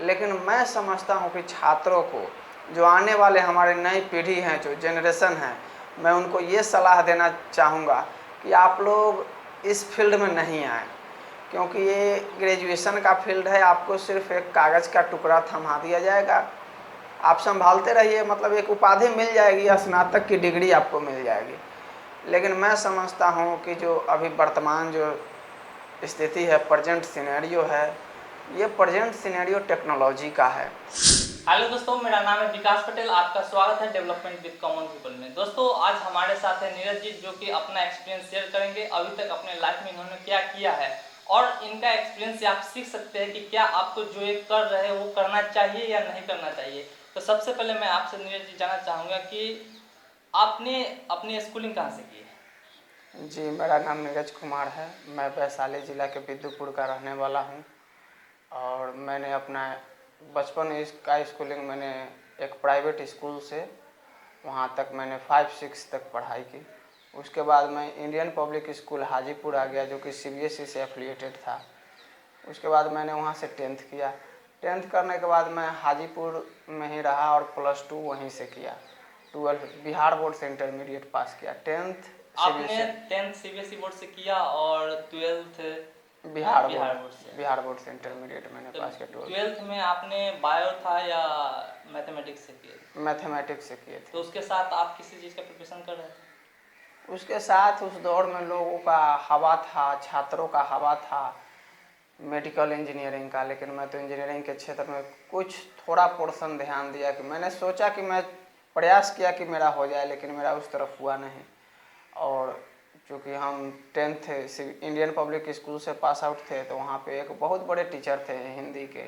लेकिन मैं समझता हूँ कि छात्रों को, जो आने वाले हमारे नई पीढ़ी हैं, जो जनरेशन है, मैं उनको ये सलाह देना चाहूँगा कि आप लोग इस फील्ड में नहीं आएँ, क्योंकि ये ग्रेजुएशन का फील्ड है। आपको सिर्फ एक कागज़ का टुकड़ा थमा दिया जाएगा, आप संभालते रहिए, मतलब एक उपाधि मिल जाएगी या स्नातक की डिग्री आपको मिल जाएगी। लेकिन मैं समझता हूँ कि जो अभी वर्तमान जो स्थिति है, प्रेजेंट सिनेरियो है, ये प्रेजेंट सिनेरियो टेक्नोलॉजी का है। हेलो दोस्तों, मेरा नाम है विकास पटेल। आपका स्वागत है डेवलपमेंट विद कॉमन पीपल में। दोस्तों, आज हमारे साथ है नीरज जी, जो कि अपना एक्सपीरियंस शेयर करेंगे। अभी तक अपने लाइफ में इन्होंने क्या किया है और इनका एक्सपीरियंस से आप सीख सकते हैं कि क्या आपको जो ये कर रहे हैं वो करना चाहिए या नहीं करना चाहिए। तो सबसे पहले मैं आपसे नीरज जी जानना चाहूँगा कि आपने अपनी स्कूलिंग कहाँ से की है? जी, मेरा नाम नीरज कुमार है। मैं वैशाली ज़िला के बिद्दुपुर का रहने वाला हूँ और मैंने अपना बचपन का स्कूलिंग मैंने एक प्राइवेट स्कूल से, वहाँ तक मैंने 5-6 तक पढ़ाई की। उसके बाद मैं इंडियन पब्लिक स्कूल हाजीपुर आ गया, जो कि CBSE से एफिलिएटेड था। उसके बाद मैंने वहाँ से 10th किया। 10th करने के बाद मैं हाजीपुर में ही रहा और +2 वहीं से किया। 12 बिहार बोर्ड से इंटरमीडिएट पास किया। 10th आपने 10th सीबीएसई बोर्ड से किया और 12th बिहार बिहार बोर्ड से इंटरमीडिएट मैंने तो पास किया। 12th में आपने बायो था या मैथमेटिक्स से किए? मैथमेटिक्स से किए थे। तो उसके साथ आप किसी चीज़ का प्रिपरेशन कर रहे थे? उसके साथ उस दौर में लोगों का हवा था, छात्रों का हवा था मेडिकल इंजीनियरिंग का, लेकिन मैं तो इंजीनियरिंग के क्षेत्र में कुछ थोड़ा पोर्शन ध्यान दिया कि मैंने सोचा कि मैं प्रयास किया कि मेरा हो जाए, लेकिन मेरा उस तरफ हुआ नहीं। और चूँकि हम 10th इंडियन पब्लिक स्कूल से पास आउट थे, तो वहाँ पे एक बहुत बड़े टीचर थे हिंदी के,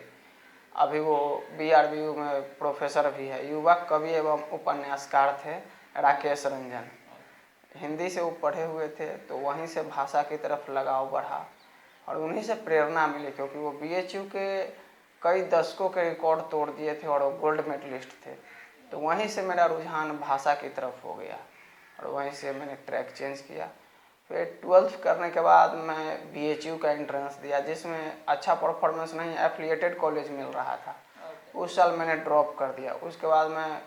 अभी वो BRBU में प्रोफेसर भी है, युवा कवि एवं उपन्यासकार थे, राकेश रंजन। हिंदी से वो पढ़े हुए थे, तो वहीं से भाषा की तरफ लगाव बढ़ा और उन्हीं से प्रेरणा मिली, क्योंकि वो BHU के कई दशकों के रिकॉर्ड तोड़ दिए थे और वो गोल्ड मेडलिस्ट थे। तो वहीं से मेरा रुझान भाषा की तरफ हो गया और वहीं से मैंने ट्रैक चेंज किया। फिर 12th करने के बाद मैं BHU का एंट्रेंस दिया, जिसमें अच्छा परफॉर्मेंस नहीं, एफिलिएटेड कॉलेज मिल रहा था। उस साल मैंने ड्रॉप कर दिया। उसके बाद मैं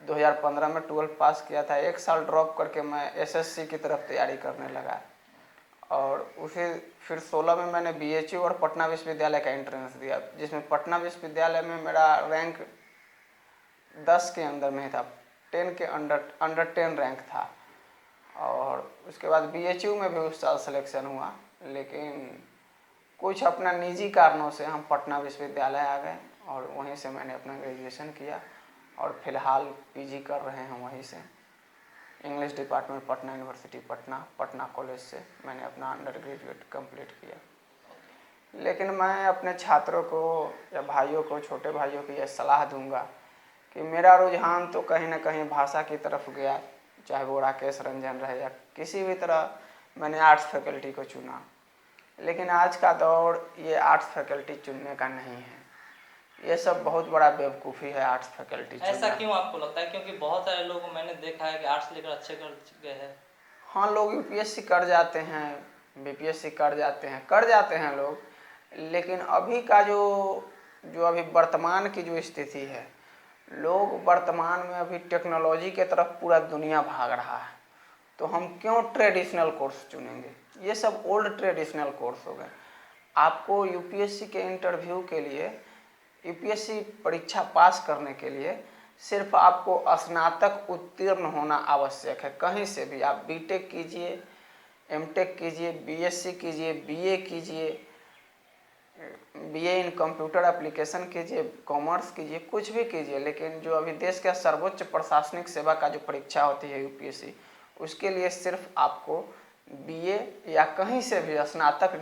2015 में 12th पास किया था। 1 साल ड्रॉप करके मैं SSC की तरफ तैयारी करने लगा और उसे फिर 16 में मैंने BHU और पटना विश्वविद्यालय का एंट्रेंस दिया, जिसमें पटना विश्वविद्यालय में मेरा रैंक 10 के अंदर में था, 10 के अंडर 10 रैंक था। और उसके बाद BHU में भी उस साल सिलेक्शन हुआ, लेकिन कुछ अपना निजी कारणों से हम पटना विश्वविद्यालय आ गए और वहीं से मैंने अपना ग्रेजुएशन किया और फिलहाल PG कर रहे हैं वहीं से। English department Patna university Patna college से मैंने अपना अंडर ग्रेजुएट कम्प्लीट किया। लेकिन मैं अपने छात्रों को या भाइयों को, छोटे भाइयों को यह सलाह दूंगा कि मेरा रुझान तो कहीं ना कहीं भाषा की तरफ गया, चाहे वो राकेश रंजन रहे या किसी भी तरह मैंने आर्ट्स फैकल्टी को चुना। लेकिन आज का दौर ये आर्ट्स फैकल्टी चुनने का नहीं है, ये सब बहुत बड़ा बेवकूफ़ी है आर्ट्स फैकल्टी चुनना। ऐसा क्यों आपको लगता है? क्योंकि बहुत सारे लोग मैंने देखा है कि आर्ट्स लेकर अच्छे कर गए हैं। हाँ, लोग UPSC कर जाते हैं, BPSC कर जाते हैं लोग, लेकिन अभी का जो अभी वर्तमान की जो स्थिति है, लोग वर्तमान में अभी टेक्नोलॉजी के तरफ पूरा दुनिया भाग रहा है, तो हम क्यों ट्रेडिशनल कोर्स चुनेंगे? ये सब ओल्ड ट्रेडिशनल कोर्स हो गए। आपको UPSC के इंटरव्यू के लिए, UPSC परीक्षा पास करने के लिए सिर्फ आपको स्नातक उत्तीर्ण होना आवश्यक है। कहीं से भी आप BTech कीजिए, MTech कीजिए, BSc कीजिए, BA कीजिए, BA इन कंप्यूटर एप्लीकेशन कीजिए, कॉमर्स कीजिए, कुछ भी कीजिए, लेकिन जो अभी देश का सर्वोच्च प्रशासनिक सेवा का जो परीक्षा होती है UPSC, उसके लिए सिर्फ आपको BA या कहीं से भी स्नातक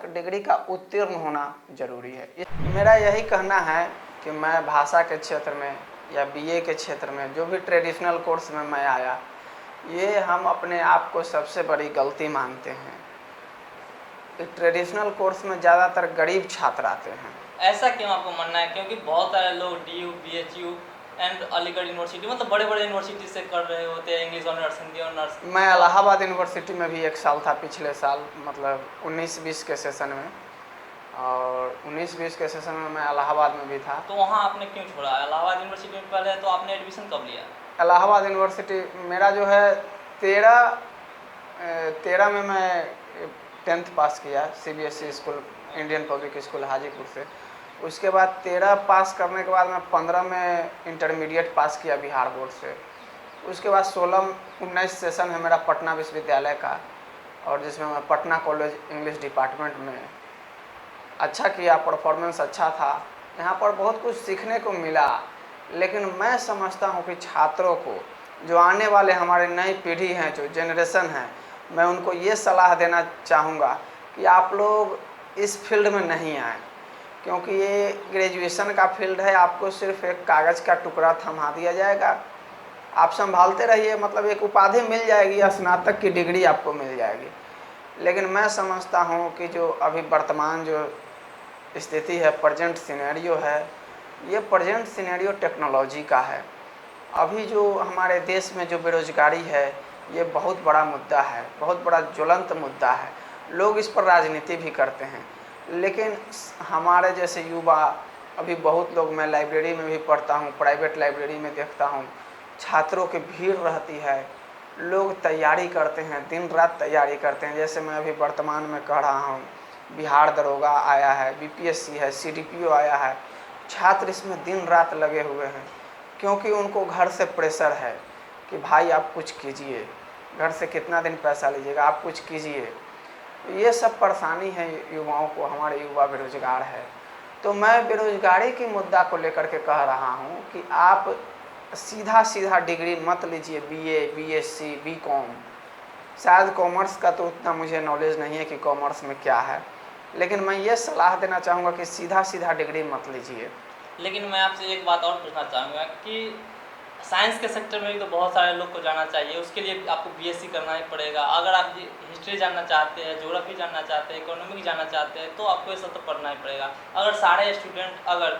डिग्री का उत्तीर्ण होना जरूरी है। मेरा यही कहना है कि मैं भाषा के क्षेत्र में या BA के क्षेत्र में जो भी ट्रेडिशनल कोर्स में मैं आया, ये हम अपने आप को सबसे बड़ी गलती मानते हैं। ट्रेडिशनल कोर्स में ज़्यादातर गरीब छात्र आते हैं। ऐसा क्यों आपको मानना है? क्योंकि बहुत सारे लोग DU, BHU and Aligarh university, मतलब बड़े बड़े यूनिवर्सिटी से कर रहे होते हैं इंग्लिश ऑनर्स, हिंदी ऑनर्स। मैं इलाहाबाद यूनिवर्सिटी में भी 1 साल था पिछले साल, मतलब 19-20 के सेशन में, और 19-20 के सेशन में मैं इलाहाबाद में भी था। तो वहाँ आपने क्यों छोड़ा? इलाहाबाद यूनिवर्सिटी में पहले तो आपने एडमिशन कब लिया? इलाहाबाद यूनिवर्सिटी मेरा जो है 13 में मैं 10th पास किया CBSE school, Indian public school Hajipur से। उसके बाद 13 पास करने के बाद मैं 15 में इंटरमीडिएट पास किया बिहार बोर्ड से। उसके बाद 16-19 सेशन है मेरा पटना विश्वविद्यालय का, और जिसमें मैं पटना कॉलेज इंग्लिश डिपार्टमेंट में अच्छा किया, परफॉर्मेंस अच्छा था। यहाँ पर बहुत कुछ सीखने को मिला, लेकिन मैं समझता हूँ कि छात्रों को, जो आने वाले हमारे नई पीढ़ी हैं, जो जनरेशन है, मैं उनको ये सलाह देना चाहूँगा कि आप लोग इस फील्ड में नहीं आएँ, क्योंकि ये ग्रेजुएशन का फील्ड है। आपको सिर्फ एक कागज़ का टुकड़ा थमा दिया जाएगा, आप संभालते रहिए, मतलब एक उपाधि मिल जाएगी, स्नातक की डिग्री आपको मिल जाएगी। लेकिन मैं समझता हूँ कि जो अभी वर्तमान जो स्थिति है, प्रेजेंट सिनेरियो है, ये प्रेजेंट सिनेरियो टेक्नोलॉजी का है। अभी जो हमारे देश में जो बेरोजगारी है, ये बहुत बड़ा मुद्दा है, बहुत बड़ा ज्वलंत मुद्दा है। लोग इस पर राजनीति भी करते हैं, लेकिन हमारे जैसे युवा, अभी बहुत लोग, मैं लाइब्रेरी में भी पढ़ता हूँ, प्राइवेट लाइब्रेरी में देखता हूँ, छात्रों की भीड़ रहती है, लोग तैयारी करते हैं, दिन रात तैयारी करते हैं। जैसे मैं अभी वर्तमान में कह रहा हूँ, बिहार दरोगा आया है, BPSC है, CDPO आया है, छात्र इसमें दिन रात लगे हुए हैं, क्योंकि उनको घर से प्रेशर है कि भाई आप कुछ कीजिए, घर से कितना दिन पैसा लीजिएगा, आप कुछ कीजिए। ये सब परेशानी है युवाओं को, हमारे युवा बेरोजगार है। तो मैं बेरोजगारी के मुद्दा को लेकर के कह रहा हूँ कि आप सीधा डिग्री मत लीजिए, BA, BSc, BCom। शायद कॉमर्स का तो उतना मुझे नॉलेज नहीं है कि कॉमर्स में क्या है, लेकिन मैं ये सलाह देना चाहूँगा कि सीधा डिग्री मत लीजिए। लेकिन मैं आपसे एक बात और पूछना चाहूँगा कि साइंस के सेक्टर में भी तो बहुत सारे लोग को जाना चाहिए, उसके लिए आपको BSc करना ही पड़ेगा। अगर आप हिस्ट्री जानना चाहते हैं, ज्योग्राफी जानना चाहते हैं, इकोनॉमिक जानना चाहते हैं, तो आपको ये सब तो पढ़ना ही पड़ेगा। अगर सारे स्टूडेंट अगर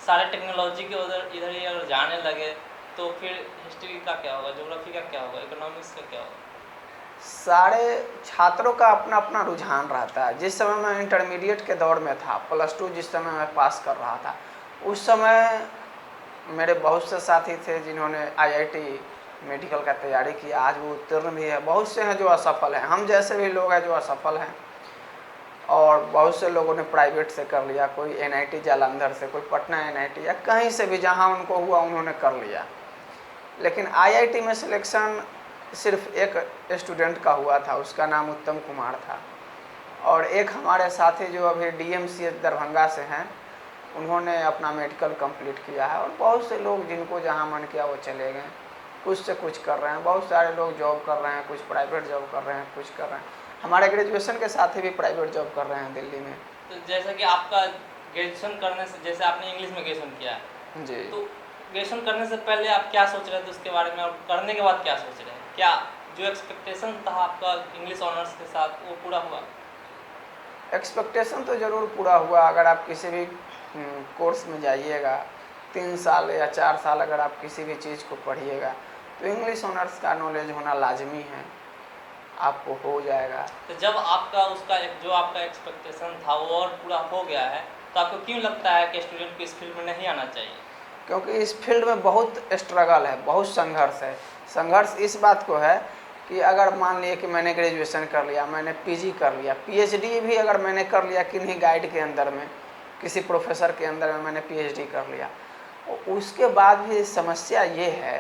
सारे टेक्नोलॉजी के इधर ही अगर जाने लगे, तो फिर हिस्ट्री का क्या होगा, ज्योग्राफी का क्या होगा, इकोनॉमिक्स का क्या होगा? सारे छात्रों का अपना अपना रुझान रहता है। जिस समय मैं इंटरमीडिएट के दौर में था, +2 जिस समय मैं पास कर रहा था, उस समय मेरे बहुत से साथी थे जिन्होंने IIT मेडिकल का तैयारी किया, आज वो उत्तीर्ण भी है। बहुत से हैं जो असफल हैं, हम जैसे भी लोग हैं जो असफल हैं, और बहुत से लोगों ने प्राइवेट से कर लिया, कोई NIT जालंधर से, कोई पटना NIT, या कहीं से भी जहां उनको हुआ उन्होंने कर लिया। लेकिन IIT में सिलेक्शन सिर्फ एक स्टूडेंट का हुआ था, उसका नाम उत्तम कुमार था, और एक हमारे साथी जो अभी DMCH दरभंगा से हैं, उन्होंने अपना मेडिकल कंप्लीट किया है। और बहुत से लोग जिनको जहां मन किया वो चले गए, कुछ से कुछ कर रहे हैं। बहुत सारे लोग जॉब कर रहे हैं, कुछ प्राइवेट जॉब कर रहे हैं, कुछ कर रहे हैं। हमारे ग्रेजुएशन के साथी भी प्राइवेट जॉब कर रहे हैं दिल्ली में। तो जैसा कि आपका ग्रेजुएशन करने से, जैसे आपने इंग्लिश में ग्रेजुएशन किया है जी, तो ग्रेजुएशन करने से पहले आप क्या सोच रहे थे उसके बारे में, और करने के बाद क्या सोच रहे हैं? क्या जो एक्सपेक्टेशन था आपका इंग्लिश ऑनर्स के साथ वो पूरा हुआ? एक्सपेक्टेशन तो ज़रूर पूरा हुआ। अगर आप किसी भी कोर्स में जाइएगा, 3 साल या 4 साल अगर आप किसी भी चीज़ को पढ़िएगा, तो इंग्लिश ऑनर्स का नॉलेज होना लाजमी है, आपको हो जाएगा। तो जब आपका उसका जो आपका एक्सपेक्टेशन था वो और पूरा हो गया है, तो आपको क्यों लगता है कि स्टूडेंट को इस फील्ड में नहीं आना चाहिए? क्योंकि इस फील्ड में बहुत स्ट्रगल है, बहुत संघर्ष है। संघर्ष इस बात को है कि अगर मान लिए कि मैंने ग्रेजुएशन कर लिया, मैंने PG कर लिया, PhD भी अगर मैंने कर लिया किन्हीं गाइड के अंदर में, किसी प्रोफेसर के अंदर में मैंने PhD कर लिया, उसके बाद भी समस्या ये है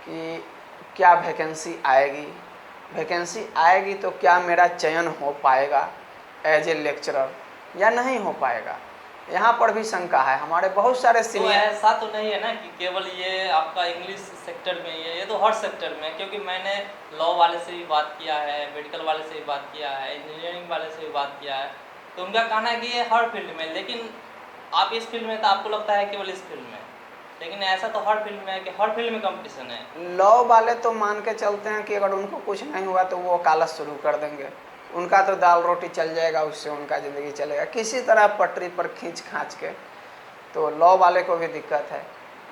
कि क्या वैकेंसी आएगी, वैकेंसी आएगी तो क्या मेरा चयन हो पाएगा एज ए लेक्चरर या नहीं हो पाएगा। यहाँ पर भी शंका है। हमारे बहुत सारे तो सीनियर, ऐसा तो नहीं है ना कि केवल ये आपका इंग्लिश सेक्टर में ही है, ये तो हर सेक्टर में है। क्योंकि मैंने लॉ वाले से भी बात किया है, मेडिकल वाले से भी बात किया है, इंजीनियरिंग वाले से भी बात किया है, तो उनका कहना है कि ये हर फील्ड में। लेकिन आप इस फील्ड में, तो आपको लगता है केवल इस फील्ड में, लेकिन ऐसा तो हर फील्ड में है कि हर फील्ड में कंपटीशन है। लॉ वाले तो मान के चलते हैं कि अगर उनको कुछ नहीं हुआ तो वो वकालत शुरू कर देंगे, उनका तो दाल रोटी चल जाएगा, उससे उनका ज़िंदगी चलेगा किसी तरह पटरी पर खींच खांच के। तो लॉ वाले को भी दिक्कत है।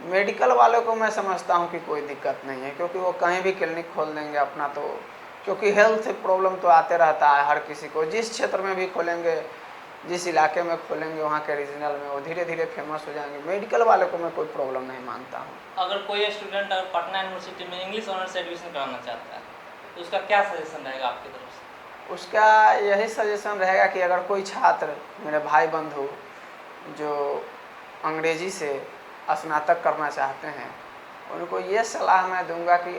मेडिकल वालों को मैं समझता हूँ कि कोई दिक्कत नहीं है, क्योंकि वो कहीं भी क्लिनिक खोल देंगे अपना, तो क्योंकि हेल्थ प्रॉब्लम तो आते रहता है हर किसी को, जिस क्षेत्र में भी खोलेंगे जिस इलाके में खोलेंगे वहाँ के रीजनल में वो धीरे धीरे फेमस हो जाएंगे। मेडिकल वाले को मैं कोई प्रॉब्लम नहीं मानता हूँ। अगर कोई स्टूडेंट अगर पटना यूनिवर्सिटी में इंग्लिश ऑनर्स से एडमिशन कराना चाहता है तो उसका क्या सजेशन रहेगा आपकी तरफ से? उसका यही सजेशन रहेगा कि अगर कोई छात्र, मेरे भाई बंधु जो अंग्रेजी से स्नातक करना चाहते हैं, उनको ये सलाह मैं दूंगा कि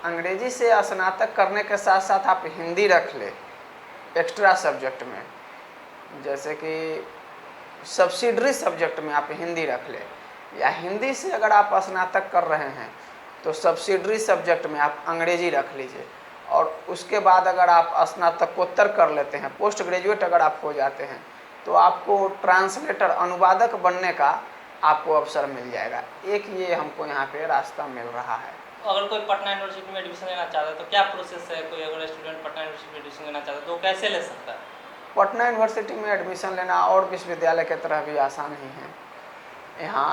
अंग्रेजी से स्नातक करने के साथ साथ आप हिंदी रख ले एक्स्ट्रा सब्जेक्ट में, जैसे कि सब्सिडरी सब्जेक्ट में आप हिंदी रख ले, या हिंदी से अगर आप स्नातक कर रहे हैं तो सब्सिडरी सब्जेक्ट में आप अंग्रेजी रख लीजिए। और उसके बाद अगर आप स्नातकोत्तर कर लेते हैं, पोस्ट ग्रेजुएट अगर आप हो जाते हैं, तो आपको ट्रांसलेटर अनुवादक बनने का आपको अवसर मिल जाएगा। एक ये हमको यहाँ पे रास्ता मिल रहा है। अगर कोई पटना यूनिवर्सिटी में एडमिशन लेना चाहता है तो क्या प्रोसेस है? कोई अगर स्टूडेंट पटना यूनिवर्सिटी में एडमिशन लेना चाहता है तो कैसे ले सकता है? पटना यूनिवर्सिटी में एडमिशन लेना और विश्वविद्यालय की तरह भी आसान ही है। यहाँ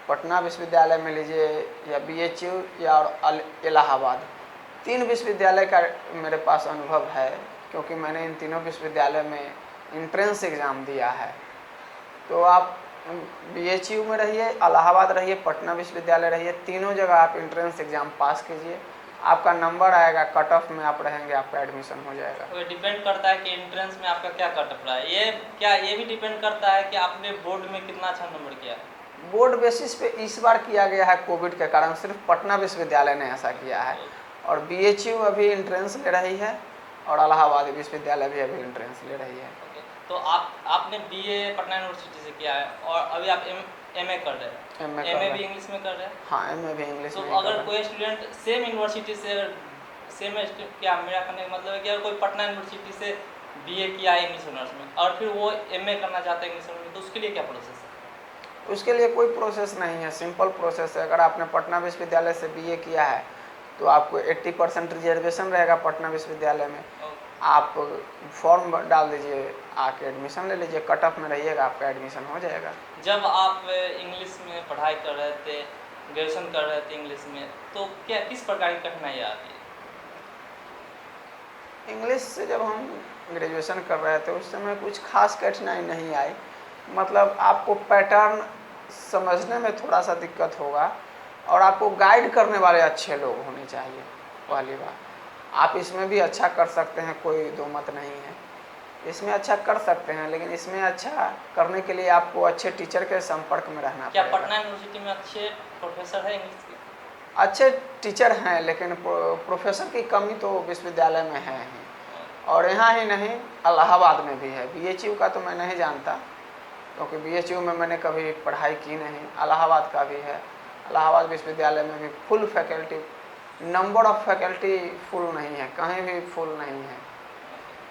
पटना विश्वविद्यालय में लीजिए या BHU या और इलाहाबाद, 3 विश्वविद्यालय का मेरे पास अनुभव है, क्योंकि मैंने इन तीनों विश्वविद्यालय में इंट्रेंस एग्ज़ाम दिया है। तो आप BHU में रहिए, इलाहाबाद रहिए, पटना विश्वविद्यालय रहिए, तीनों जगह आप इंट्रेंस एग्ज़ाम पास कीजिए, आपका नंबर आएगा, कट ऑफ में आप रहेंगे, आपका एडमिशन हो जाएगा। तो ये डिपेंड करता है कि एंट्रेंस में आपका क्या कट ऑफ रहा है। ये भी डिपेंड करता है कि आपने बोर्ड में कितना अच्छा नंबर किया है। बोर्ड बेसिस पे इस बार किया गया है, कोविड के कारण सिर्फ पटना विश्वविद्यालय ने ऐसा किया है, और BHU अभी इंट्रेंस ले रही है और इलाहाबाद विश्वविद्यालय भी अभी इंट्रेंस ले रही है। तो आपने BA पटना यूनिवर्सिटी से किया है और अभी आप MA कर रहे हैं। MA भी इंग्लिश में कर रहे हैं? हाँ, MA भी इंग्लिश तो में। अगर कोई स्टूडेंट सेम यूनिवर्सिटी से क्या मेरा कहने का मतलब है कि अगर कोई पटना यूनिवर्सिटी से BA किया है इंग्लिश ऑनर्स में और फिर वो MA करना चाहता है इंग्लिश ऑनर्स में, तो उसके लिए क्या प्रोसेस है? उसके लिए कोई प्रोसेस नहीं है, सिंपल प्रोसेस है। अगर आपने पटना विश्वविद्यालय से BA किया है तो आपको 80% रिजर्वेशन रहेगा पटना विश्वविद्यालय में। आप फॉर्म डाल दीजिए, आके एडमिशन ले लीजिए, कट ऑफ में रहिएगा, आपका एडमिशन हो जाएगा। जब आप इंग्लिश में पढ़ाई कर रहे थे, ग्रेजुएशन कर रहे थे इंग्लिश में, तो क्या किस प्रकार की कठिनाई आती है? इंग्लिश से जब हम ग्रेजुएशन कर रहे थे उस समय कुछ खास कठिनाई नहीं आई, मतलब आपको पैटर्न समझने में थोड़ा सा दिक्कत होगा और आपको गाइड करने वाले अच्छे लोग होने चाहिए। पहली बात, आप इसमें भी अच्छा कर सकते हैं, कोई दो मत नहीं है, इसमें अच्छा कर सकते हैं, लेकिन इसमें अच्छा करने के लिए आपको अच्छे टीचर के संपर्क में रहना क्या पड़ेगा। पटना यूनिवर्सिटी में अच्छे प्रोफेसर है इंग्लिश के? अच्छे टीचर हैं, लेकिन प्रोफेसर की कमी तो विश्वविद्यालय में है ही, और यहाँ ही नहीं इलाहाबाद में भी है। BHU का तो मैं नहीं जानता, क्योंकि BHU में मैंने कभी पढ़ाई की नहीं। इलाहाबाद का भी है, इलाहाबाद विश्वविद्यालय में भी full faculty, number of faculty full नहीं है, कहीं भी फुल नहीं है।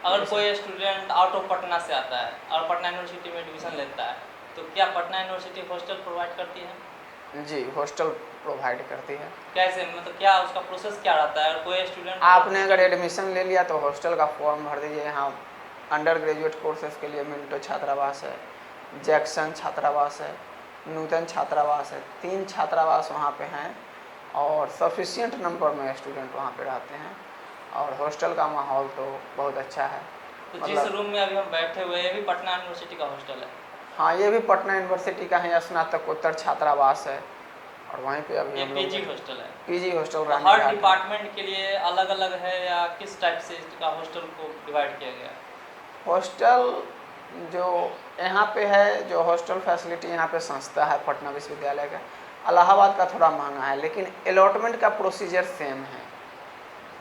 अगर कोई स्टूडेंट आउट ऑफ पटना से आता है और पटना यूनिवर्सिटी में एडमिशन लेता है तो क्या पटना यूनिवर्सिटी हॉस्टल प्रोवाइड करती है? जी, हॉस्टल प्रोवाइड करती है। कैसे, मतलब क्या उसका प्रोसेस क्या रहता है? अगर कोई स्टूडेंट आपने अगर एडमिशन ले लिया तो हॉस्टल का फॉर्म भर दीजिए। यहाँ अंडर ग्रेजुएट कोर्सेज के लिए मिंटो छात्रावास है, जैक्सन छात्रावास है, नूतन छात्रावास है, 3 छात्रावास वहाँ पे हैं, और सफिशिएंट नंबर में स्टूडेंट वहाँ पे रहते हैं, और हॉस्टल का माहौल तो बहुत अच्छा है। तो जिस रूम में अभी हम बैठे हुए हैं ये भी पटना यूनिवर्सिटी का हॉस्टल है? हाँ, ये भी पटना यूनिवर्सिटी का है, स्नातकोत्तर छात्रावास है, और वहीं पे अभी हम लोग PG हॉस्टल है? PG हॉस्टल हर डिपार्टमेंट के लिए अलग अलग है या किस टाइप से इसका हॉस्टल को डिवाइड किया गया है? हॉस्टल जो यहाँ पे है, जो हॉस्टल फैसिलिटी यहाँ पे संस्था है पटना विश्वविद्यालय का, इलाहाबाद का थोड़ा महंगा है, लेकिन अलॉटमेंट का प्रोसीजर सेम है,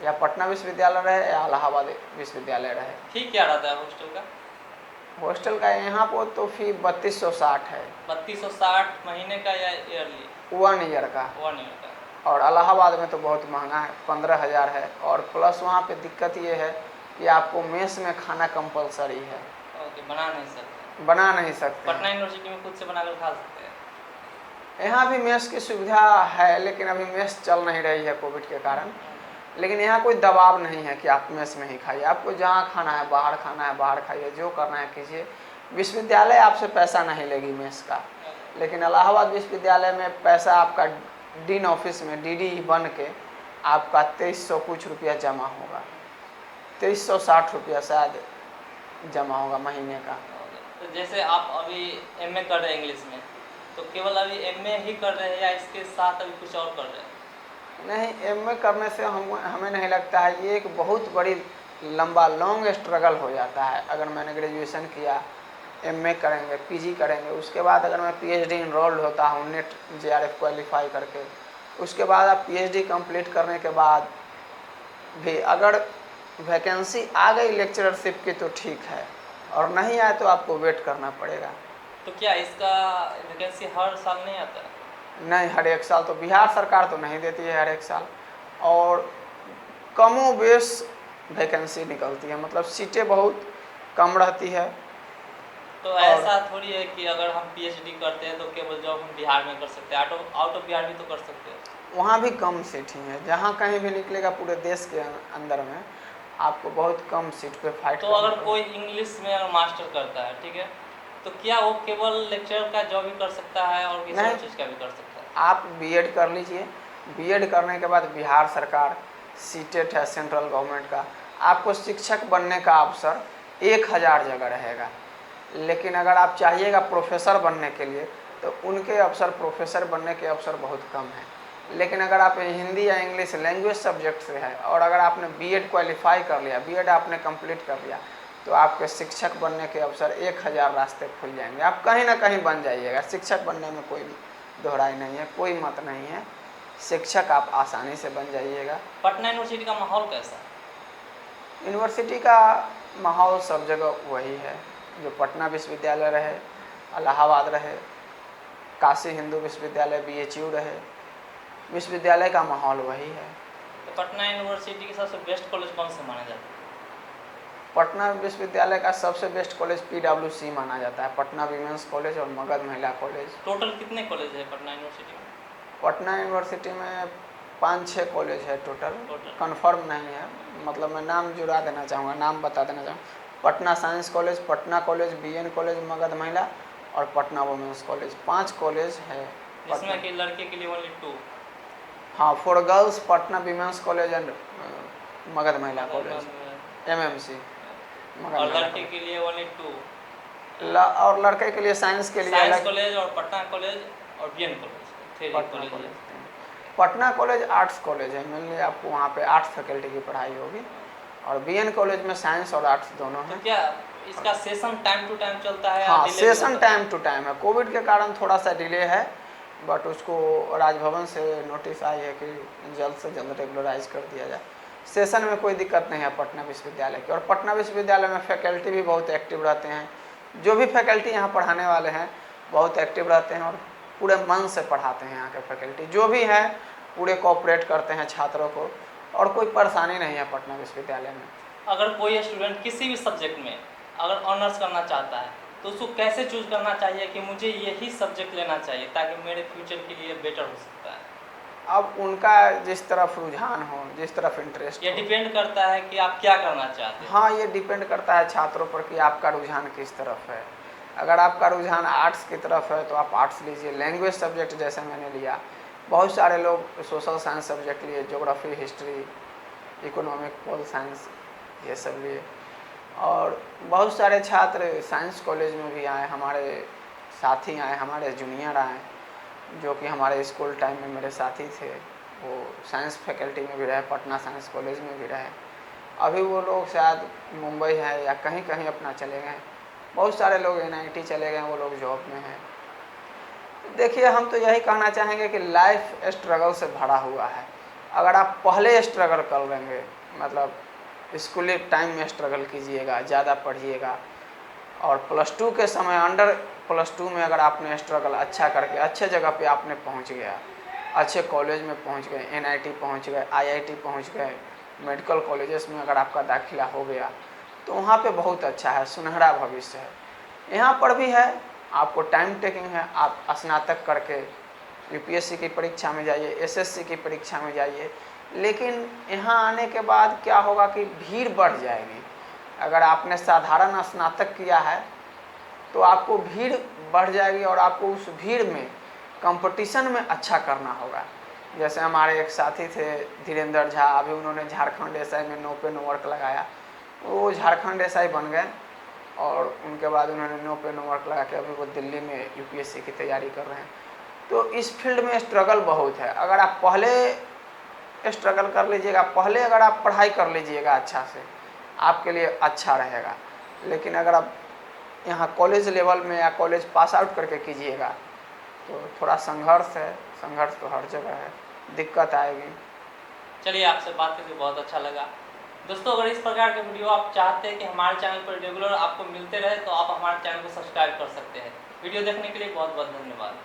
या पटना विश्वविद्यालय रहे या इलाहाबाद विश्वविद्यालय रहे। ठीक क्या रहता है हॉस्टल का? हॉस्टल का यहाँ पर तो फी 3260 है। 3260 महीने का या ईयरली? 1 ईयर का। 1 ईयर का। और इलाहाबाद में तो बहुत महंगा है, 15,000 है, और प्लस वहाँ पे दिक्कत ये है कि आपको मेस में खाना कंपलसरी है। ओके, बना नहीं सकते? बना नहीं सकते। पटना यूनिवर्सिटी में खुद से बनाकर खा सकते हैं? यहाँ भी मेस की सुविधा है, लेकिन अभी मेस चल नहीं रही है कोविड के कारण, लेकिन यहाँ कोई दबाव नहीं है कि आप मेस में ही खाइए, आपको जहाँ खाना है बाहर खाना है बाहर खाइए, जो करना है कीजिए। विश्वविद्यालय आपसे पैसा नहीं लेगी मेस का, लेकिन इलाहाबाद विश्वविद्यालय में पैसा आपका डीन ऑफिस में DD बन के आपका 2300 कुछ रुपया जमा होगा, 2360 रुपया शायद जमा होगा महीने का। तो तो जैसे आप अभी एमए कर रहे हैं इंग्लिश में, तो केवल अभी एमए ही कर रहे हैं या इसके साथ अभी कुछ और कर रहे हैं? नहीं, एमए करने से हमें नहीं लगता है, ये एक बहुत बड़ी लंबा लॉन्ग स्ट्रगल हो जाता है। अगर मैंने ग्रेजुएशन किया, एमए करेंगे, पीजी करेंगे, उसके बाद अगर मैं पीएचडी इनरोल्ड होता हूँ नेट जेआरएफ क्वालिफाई करके, उसके बाद आप पीएचडी कंप्लीट करने के बाद भी अगर वैकेंसी आ गई लेक्चरशिप की तो ठीक है, और नहीं आए तो आपको वेट करना पड़ेगा। तो क्या इसका वैकेंसी हर साल नहीं आता है? नहीं, हर एक साल तो बिहार सरकार तो नहीं देती है हर एक साल, और कमो बेश वैकेंसी निकलती है, मतलब सीटें बहुत कम रहती है। तो ऐसा थोड़ी है कि अगर हम पीएचडी करते हैं तो केवल जॉब हम बिहार में कर सकते हैं, आउट ऑफ बिहार भी तो कर सकते हैं। वहाँ भी कम सीट ही है, जहाँ कहीं भी निकलेगा पूरे देश के अंदर में आपको बहुत कम सीट पे फाइट तो करना अगर पड़ेगा। कोई इंग्लिश में अगर मास्टर करता है, ठीक है, तो क्या वो केवल लेक्चरर का जॉब ही कर सकता है और किसी और नहीं। चीज़ का भी कर सकता है? आप बीएड कर लीजिए, बीएड करने के बाद बिहार सरकार सीटेट है सेंट्रल गवर्नमेंट का, आपको शिक्षक बनने का अवसर 1000 जगह रहेगा। लेकिन अगर आप चाहिएगा प्रोफेसर बनने के लिए तो उनके अवसर, प्रोफेसर बनने के अवसर बहुत कम हैं। लेकिन अगर आप हिंदी या इंग्लिश लैंग्वेज सब्जेक्ट से है और अगर आपने बीएड क्वालिफाई कर लिया, बीएड आपने कंप्लीट कर लिया, तो आपके शिक्षक बनने के अवसर 1000 रास्ते खुल जाएंगे, आप कहीं ना कहीं बन जाइएगा। शिक्षक बनने में कोई दोहराई नहीं है, कोई मत नहीं है, शिक्षक आप आसानी से बन जाइएगा। पटना यूनिवर्सिटी का माहौल कैसा है? यूनिवर्सिटी का माहौल सब जगह वही है, जो पटना विश्वविद्यालय रहे, इलाहाबाद रहे, काशी हिंदू विश्वविद्यालय बीएचयू रहे, विश्वविद्यालय का माहौल वही है। तो पटना यूनिवर्सिटी के सबसे बेस्ट कॉलेज कौन से माना जाता है? पटना विश्वविद्यालय का सबसे बेस्ट कॉलेज पीडब्ल्यूसी माना जाता है, पटना वीमेंस कॉलेज और मगध महिला कॉलेज। टोटल कितने कॉलेज है पटना यूनिवर्सिटी में? पटना यूनिवर्सिटी में 5-6 कॉलेज है टोटल, टोटल? कन्फर्म नहीं है, मतलब मैं नाम जुड़ा देना चाहूँगा, नाम बता देना चाहूँगा। Patna science college, Patna college, BN college, Magadh Mahila और पटना वुमेंस कॉलेज, 5 कॉलेज है। जिसमें कि लड़के के लिए ओनली 2। हाँ, for girls Patna women's college and Magadh महिला कॉलेज, एमएमसी मगध और महिला लड़के के लिए ओनली 2। और लड़के के लिए साइंस के लिए साइंस अलग कॉलेज और पटना कॉलेज और BN college, three Patna college college. है। पटना कॉलेज आर्ट्स कॉलेज है, मेनली आपको वहाँ पे आर्ट्स फैकल्टी की पढ़ाई होगी, और बीएन कॉलेज में साइंस और आर्ट्स दोनों तो हैं। क्या इसका सेशन टाइम टू टाइम चलता है? हाँ, delay भी सेशन होता है? टाइम टू टाइम है, कोविड के कारण थोड़ा सा डिले है, बट उसको राजभवन से नोटिस आई है कि जल्द से जल्द रेगुलराइज कर दिया जाए। सेशन में कोई दिक्कत नहीं है पटना विश्वविद्यालय की, और पटना विश्वविद्यालय में फैकल्टी भी बहुत एक्टिव रहते हैं, जो भी फैकल्टी यहाँ पढ़ाने वाले हैं बहुत एक्टिव रहते हैं और पूरे मन से पढ़ाते हैं। यहाँ के फैकल्टी जो भी हैं पूरे कोऑपरेट करते हैं छात्रों को, और कोई परेशानी नहीं है पटना विश्वविद्यालय में। अगर कोई स्टूडेंट किसी भी सब्जेक्ट में अगर ऑनर्स करना चाहता है तो उसको कैसे चूज करना चाहिए कि मुझे यही सब्जेक्ट लेना चाहिए ताकि मेरे फ्यूचर के लिए बेटर हो सकता है? अब उनका जिस तरफ रुझान हो, जिस तरफ इंटरेस्ट ये हो, डिपेंड करता है कि आप क्या करना चाहते हैं। हाँ, ये डिपेंड करता है छात्रों पर कि आपका रुझान किस तरफ है। अगर आपका रुझान आर्ट्स की तरफ है तो आप आर्ट्स लीजिए, लैंग्वेज सब्जेक्ट जैसे मैंने लिया, बहुत सारे लोग सोशल साइंस सब्जेक्ट लिए, geography, history, economic, pol science, ये सब लिए, और बहुत सारे छात्र साइंस कॉलेज में भी आए, हमारे साथी आए, हमारे जूनियर आए, जो कि हमारे स्कूल टाइम में मेरे साथी थे, वो साइंस फैकल्टी में भी रहे, पटना साइंस कॉलेज में भी रहे। अभी वो लोग शायद मुंबई है या कहीं कहीं अपना चले गए, बहुत सारे लोग एनआईटी चले गए, वो लोग जॉब में हैं। देखिए, हम तो यही कहना चाहेंगे कि लाइफ स्ट्रगल से भरा हुआ है। अगर आप पहले स्ट्रगल कर लेंगे, मतलब स्कूली टाइम में स्ट्रगल कीजिएगा, ज़्यादा पढ़िएगा, और +2 के समय अंडर +2 में अगर आपने स्ट्रगल अच्छा करके अच्छे जगह पे आपने पहुंच गया, अच्छे कॉलेज में पहुंच गए, एनआईटी पहुंच गए, आईआईटी पहुंच गए, मेडिकल कॉलेजेस में अगर आपका दाखिला हो गया, तो वहाँ पे बहुत अच्छा है, सुनहरा भविष्य है। यहाँ पर भी है, आपको टाइम टेकिंग है, आप स्नातक करके यूपीएससी की परीक्षा में जाइए, एसएससी की परीक्षा में जाइए, लेकिन यहाँ आने के बाद क्या होगा कि भीड़ बढ़ जाएगी। अगर आपने साधारण स्नातक किया है तो आपको भीड़ बढ़ जाएगी, और आपको उस भीड़ में कंपटीशन में अच्छा करना होगा। जैसे हमारे एक साथी थे धीरेन्द्र झा, अभी उन्होंने झारखंड एसआई में 9 पे 9 वर्क लगाया, वो झारखंड एसआई बन गए, और उनके बाद उन्होंने नो पे नो मार्क लगा के अभी वो दिल्ली में यूपीएससी की तैयारी कर रहे हैं। तो इस फील्ड में स्ट्रगल बहुत है। अगर आप पहले स्ट्रगल कर लीजिएगा, पहले अगर आप पढ़ाई कर लीजिएगा अच्छा से, आपके लिए अच्छा रहेगा। लेकिन अगर आप यहाँ कॉलेज लेवल में या कॉलेज पास आउट करके कीजिएगा तो थोड़ा संघर्ष है, संघर्ष तो हर जगह है, दिक्कत आएगी। चलिए, आपसे बात करके बहुत अच्छा लगा। दोस्तों, अगर इस प्रकार के वीडियो आप चाहते हैं कि हमारे चैनल पर रेगुलर आपको मिलते रहे तो आप हमारे चैनल को सब्सक्राइब कर सकते हैं। वीडियो देखने के लिए बहुत बहुत धन्यवाद।